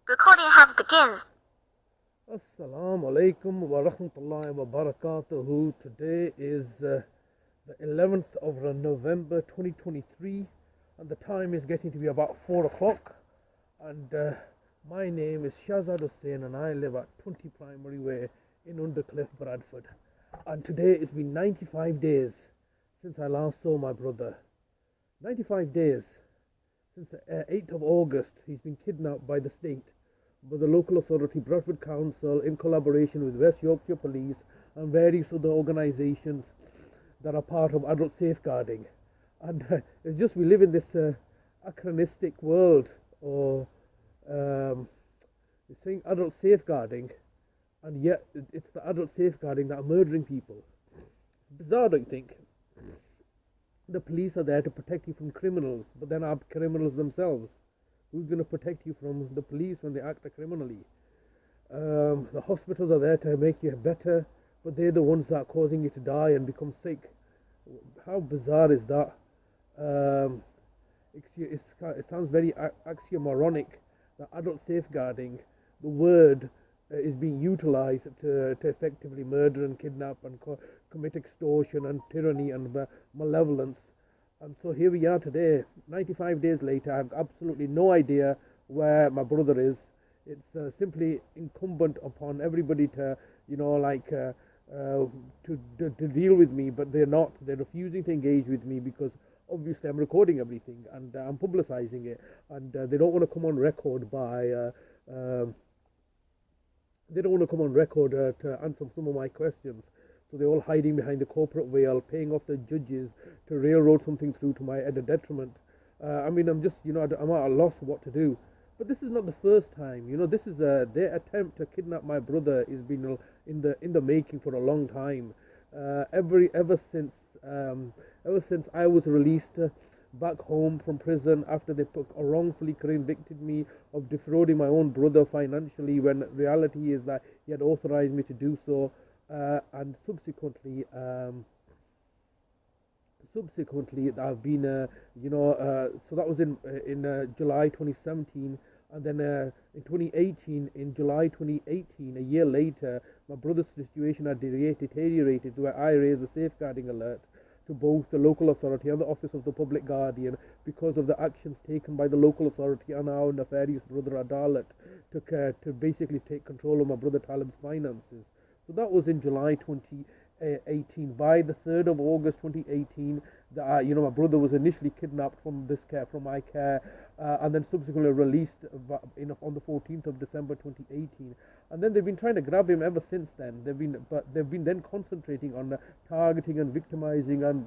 Recording has begun. Assalamu alaikum wa rahmatullahi wa barakatuhu. Today is the 11th of November 2023 and the time is getting to be about 4 o'clock, and my name is Shahzad Hussain and I live at 20 Primary Way in Undercliff, Bradford. And today it's been 95 days since I last saw my brother. 95 days since the 8th of August. He's been kidnapped by the state, by the local authority, Bradford Council, in collaboration with West Yorkshire Police and various other organisations that are part of adult safeguarding. And it's just we live in this anachronistic world, or it's saying adult safeguarding, and yet it's the adult safeguarding that are murdering people. It's bizarre, don't you think? The police are there to protect you from criminals, but then are criminals themselves. Who's going to protect you from the police when they act criminally? The hospitals are there to make you better, but they're the ones that are causing you to die and become sick. How bizarre is that? It sounds very oxymoronic that adult safeguarding, the word, is being utilized to effectively murder and kidnap and commit extortion and tyranny and malevolence. And so here we are today, 95 days later. I have absolutely no idea where my brother is. It's simply incumbent upon everybody to, to deal with me, but they're not. They're refusing to engage with me because obviously I'm recording everything and I'm publicizing it, and they don't want to come on record to answer some of my questions. So they're all hiding behind the corporate veil, paying off the judges to railroad something through to my detriment. I'm just, I'm at a loss what to do. But this is not the first time. This is their attempt to kidnap my brother is been in the making for a long time. Ever since I was released back home from prison after they wrongfully convicted me of defrauding my own brother financially, when reality is that he had authorized me to do so, and subsequently I've been so that was in July 2017, and then in 2018, in July 2018, a year later, my brother's situation had deteriorated where I raised a safeguarding alert to both the local authority and the Office of the Public Guardian because of the actions taken by the local authority and our nefarious brother Adalat to basically take control of my brother Talib's finances. So that was in July 2018. By the 3rd of August 2018, my brother was initially kidnapped from my care, and then subsequently released on the 14th of December 2018. And then they've been trying to grab him ever since then. They've been then concentrating on targeting and victimizing and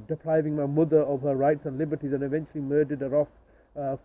depriving my mother of her rights and liberties, and eventually murdered her off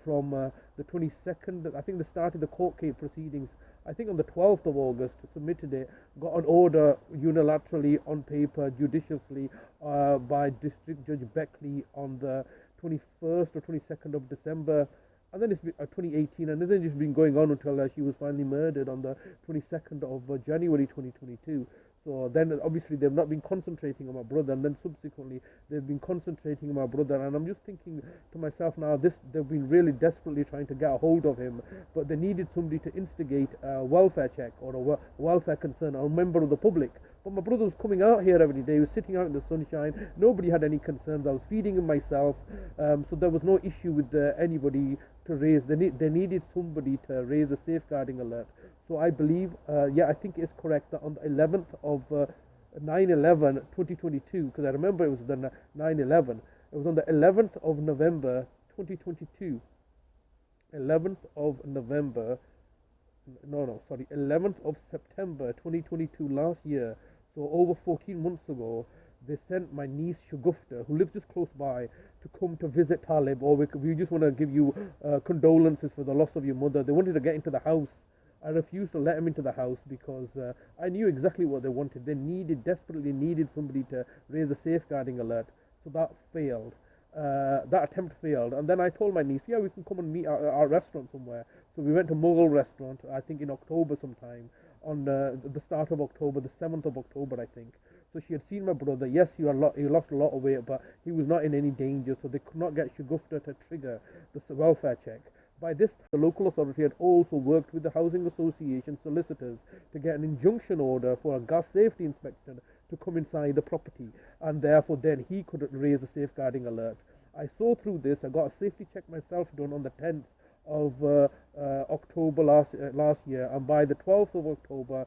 from the 22nd. I think they started the court case proceedings, I think on the 12th of August, submitted it, got an order unilaterally on paper, judiciously, by District Judge Beckley on the 21st or 22nd of December. And then it's been 2018, and then it's been going on until she was finally murdered on the 22nd of January 2022. So then obviously they've not been concentrating on my brother, and then subsequently they've been concentrating on my brother. And I'm just thinking to myself now, they've been really desperately trying to get a hold of him, but they needed somebody to instigate a welfare check or a welfare concern or a member of the public. But my brother was coming out here every day. He was sitting out in the sunshine. Nobody had any concerns. I was feeding him myself, so there was no issue with anybody to raise. They needed somebody to raise a safeguarding alert. So I believe, I think it's correct that on the 11th of 9/11/2022, because I remember it was the 9/11. It was on the 11th of November 2022. 11th of November. No, sorry, 11th of September 2022 last year. So over 14 months ago, they sent my niece Shagufta, who lives just close by, to come to visit Talib, or we just want to give you condolences for the loss of your mother. They wanted to get into the house. I refused to let them into the house because I knew exactly what they wanted. They desperately needed somebody to raise a safeguarding alert. So that failed. That attempt failed. And then I told my niece, we can come and meet at our restaurant somewhere. So we went to Mughal restaurant, I think in October sometime, on the start of October, the 7th of October, I think. So she had seen my brother. Yes, he lost a lot of weight, but he was not in any danger, so they could not get Shagufta to trigger the welfare check. By this time, the local authority had also worked with the housing association solicitors to get an injunction order for a gas safety inspector to come inside the property, and therefore then he could raise a safeguarding alert. I saw through this. I got a safety check myself done on the 10th of October last year, and by the 12th of October,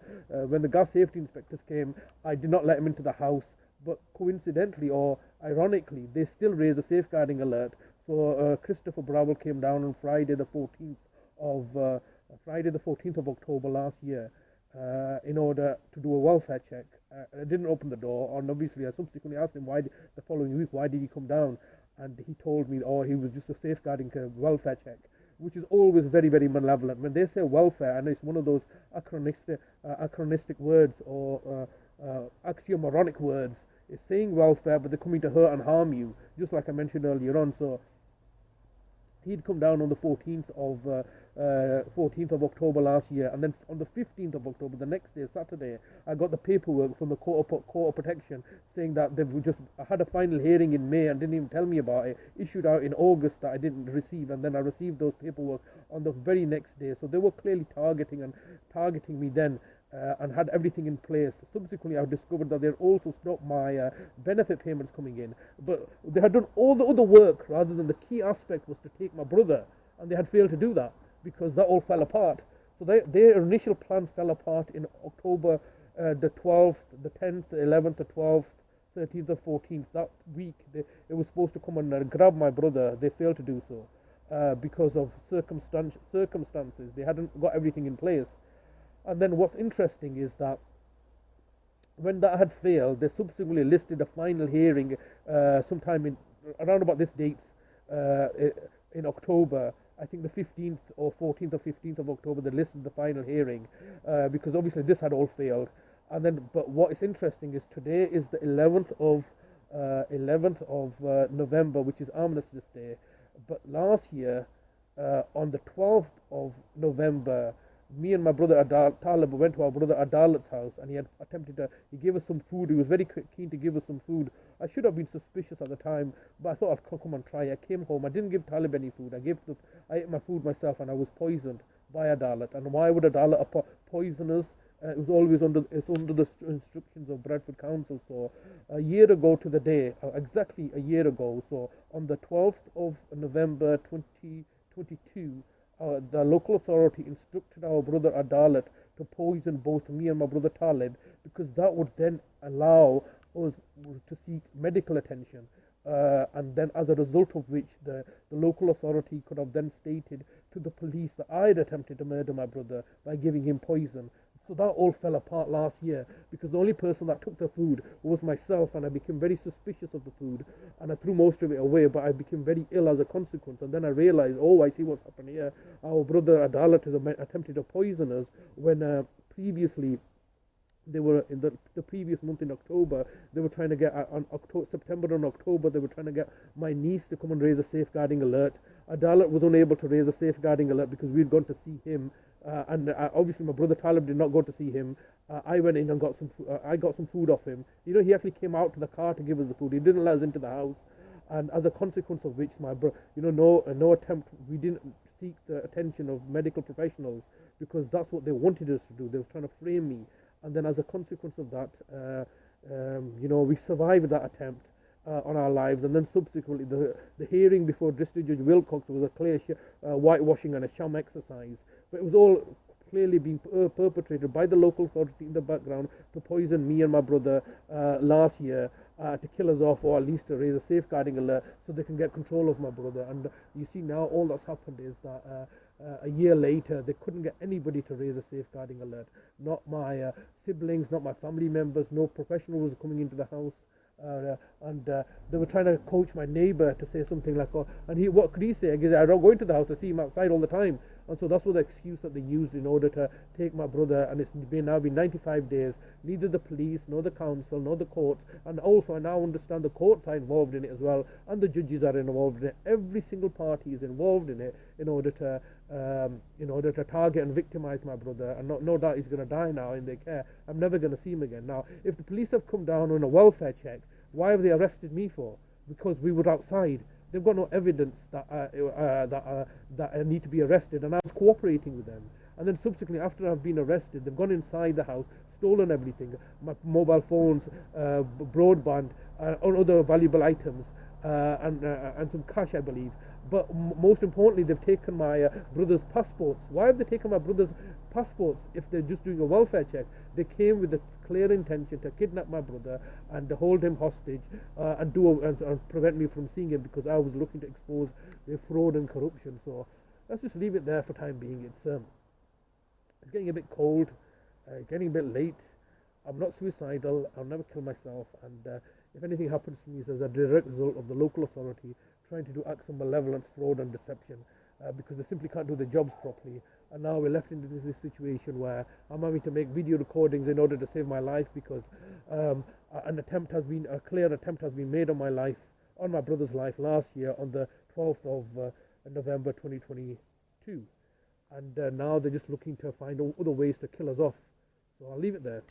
when the gas safety inspectors came, I did not let them into the house. But coincidentally or ironically, they still raised a safeguarding alert. So Christopher Browell came down on of Friday the 14th of October last year in order to do a welfare check. I didn't open the door, and obviously I subsequently asked him the following week why did he come down, and he told me, oh, he was just a safeguarding welfare check, which is always very, very malevolent. When they say welfare, and it's one of those anachronistic words or oxymoronic words, it's saying welfare, but they're coming to hurt and harm you, just like I mentioned earlier on. So he'd come down on the 14th of October last year, and then on the 15th of October, the next day, Saturday, I got the paperwork from the Court of Protection saying that they've just had a final hearing in May and didn't even tell me about it, issued out in August that I didn't receive, and then I received those paperwork on the very next day. So they were clearly targeting me then. And had everything in place. Subsequently, I discovered that they'd also stopped my benefit payments coming in. But they had done all the other work, rather than the key aspect was to take my brother, and they had failed to do that because that all fell apart. So their initial plan fell apart in October the 12th, the 10th, the 11th, the 12th, 13th, or 14th. That week, it was supposed to come and grab my brother. They failed to do so because of circumstances. They hadn't got everything in place. And then what's interesting is that when that had failed, they subsequently listed a final hearing sometime around about this dates in October. I think the 15th or 14th or 15th of October, they listed the final hearing because obviously this had all failed. And then, but what is interesting is today is the 11th of November, which is Armistice Day. But last year, on the 12th of November, me and my brother Talib went to our brother Adalat's house, and he gave us some food. He was very keen to give us some food. I should have been suspicious at the time, but I thought I'd come and try. I came home. I didn't give Talib any food. I ate my food myself, and I was poisoned by Adalat. And why would Adalat poison us? It was always under the instructions of Bradford Council. So a year ago to the day, exactly a year ago, so on the 12th of November 2022, the local authority instructed our brother Adalat to poison both me and my brother Talib, because that would then allow us to seek medical attention. And then as a result of which the local authority could have then stated to the police that I had attempted to murder my brother by giving him poison. So that all fell apart last year, because the only person that took the food was myself, and I became very suspicious of the food, and I threw most of it away, but I became very ill as a consequence. And then I realized, oh, I see what's happened here. Our brother Adalat has attempted to poison us when previously they were in the previous month in October, they were trying to get September and October, they were trying to get my niece to come and raise a safeguarding alert. Adalat was unable to raise a safeguarding alert because we'd gone to see him, and obviously my brother Talib did not go to see him. I went in and got some food off him. You know, he actually came out to the car to give us the food. He didn't let us into the house, and as a consequence of which, my brother, no attempt. We didn't seek the attention of medical professionals because that's what they wanted us to do. They were trying to frame me. And then as a consequence of that, we survived that attempt on our lives. And then subsequently, the hearing before District Judge Wilcox was a clear whitewashing and a sham exercise. But it was all clearly being perpetrated by the local authority in the background to poison me and my brother last year, to kill us off, or at least to raise a safeguarding alert so they can get control of my brother. And you see now all that's happened is that a year later, they couldn't get anybody to raise a safeguarding alert. Not my siblings, not my family members, no professional was coming into the house. And they were trying to coach my neighbor to say something like, oh, and what could he say? I guess I don't go into the house, I see him outside all the time. And so that's what the excuse that they used in order to take my brother. And it's now been 95 days. Neither the police, nor the council, nor the courts, and also I now understand the courts are involved in it as well, and the judges are involved in it. Every single party is involved in it in order to target and victimize my brother. And no doubt he's going to die now in their care. I'm never going to see him again. Now, if the police have come down on a welfare check, why have they arrested me for? Because we were outside. They've got no evidence that I need to be arrested, and I was cooperating with them. And then subsequently, after I've been arrested, they've gone inside the house, stolen everything, my mobile phones, broadband, and other valuable items, and some cash, I believe. But most importantly, they've taken my brother's passports. Why have they taken my brother's passports if they're just doing a welfare check? They came with a clear intention to kidnap my brother and to hold him hostage, and prevent me from seeing him, because I was looking to expose their fraud and corruption. So let's just leave it there for time being. It's getting a bit cold, getting a bit late. I'm not suicidal. I'll never kill myself. And if anything happens to me, it's as a direct result of the local authority trying to do acts of malevolence, fraud, and deception, because they simply can't do their jobs properly. And now we're left into this situation where I'm having to make video recordings in order to save my life, because a clear attempt has been made on my life, on my brother's life, last year on the 12th of November 2022. And now they're just looking to find other ways to kill us off. So I'll leave it there.